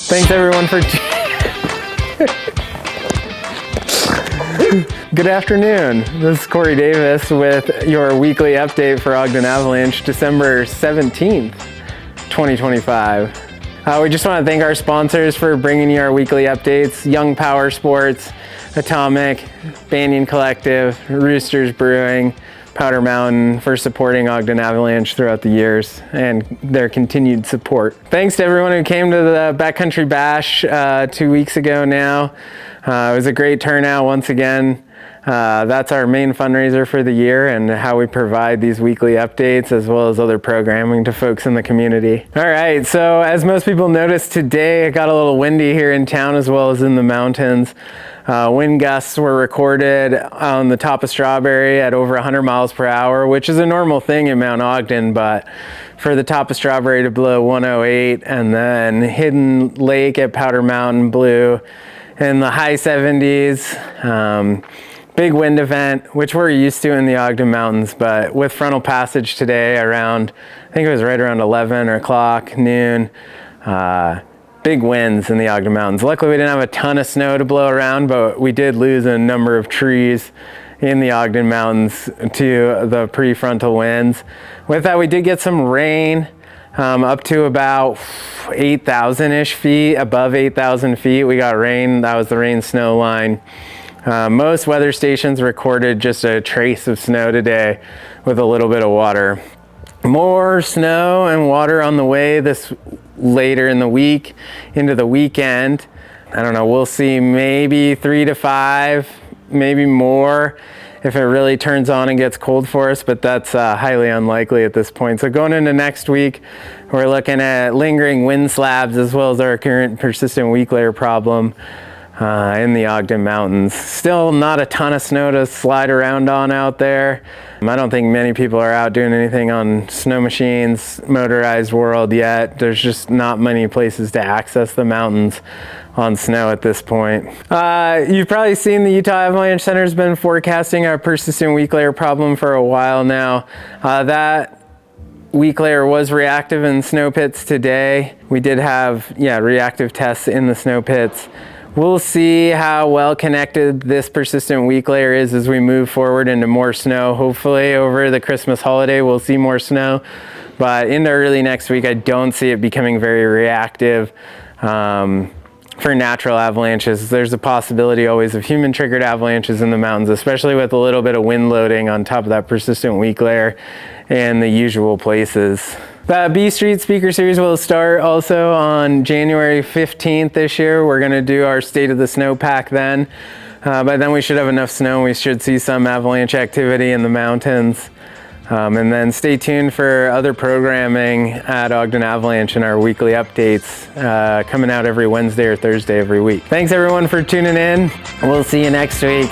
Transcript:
Thanks everyone for Good afternoon. This is Corey Davis with your weekly update for Ogden Avalanche, December 17th, 2025. We just want to thank our sponsors for bringing you our weekly updates: Young Power Sports, Atomic, Banyan Collective, Roosters Brewing, Powder Mountain for supporting Ogden Avalanche throughout the years and their continued support. Thanks to everyone who came to the Backcountry Bash 2 weeks ago now. It was a great turnout once again. That's our main fundraiser for the year and how we provide these weekly updates as well as other programming to folks in the community. All right, so as most people noticed today, it got a little windy here in town as well as in the mountains. Wind gusts were recorded on the top of Strawberry at over 100 miles per hour, which is a normal thing in Mount Ogden, but for the top of Strawberry to blow 108 and then Hidden Lake at Powder Mountain blew in the high 70s. Big wind event, which we're used to in the Ogden Mountains, but with frontal passage today around, I think it was right around 11 o'clock, noon, big winds in the Ogden Mountains. Luckily, we didn't have a ton of snow to blow around, but we did lose a number of trees in the Ogden Mountains to the prefrontal winds. With that, we did get some rain up to about 8,000-ish feet, above 8,000 feet. We got rain. That was the rain snow line. Most weather stations recorded just a trace of snow today with a little bit of water. More snow and water on the way this later in the week into the weekend. I don't know, we'll see maybe 3 to 5, maybe more if it really turns on and gets cold for us, but that's highly unlikely at this point. So going into next week, we're looking at lingering wind slabs as well as our current persistent weak layer problem in the Ogden Mountains. Still not a ton of snow to slide around on out there. I don't think many people are out doing anything on snow machines, motorized world yet. There's just not many places to access the mountains on snow at this point. You've probably seen the Utah Avalanche Center has been forecasting our persistent weak layer problem for a while now. That weak layer was reactive in snow pits today. We did have, reactive tests in the snow pits. We'll see how well connected this persistent weak layer is as we move forward into more snow. Hopefully over the Christmas holiday, we'll see more snow, but into early next week, I don't see it becoming very reactive. For natural avalanches, there's a possibility always of human triggered avalanches in the mountains, especially with a little bit of wind loading on top of that persistent weak layer in the usual places. The B Street Speaker Series will start also on January 15th this year. We're going to do our State of the Snowpack then. By then we should have enough snow. We should see some avalanche activity in the mountains. And then stay tuned for other programming at Ogden Avalanche and our weekly updates coming out every Wednesday or Thursday every week. Thanks everyone for tuning in. We'll see you next week.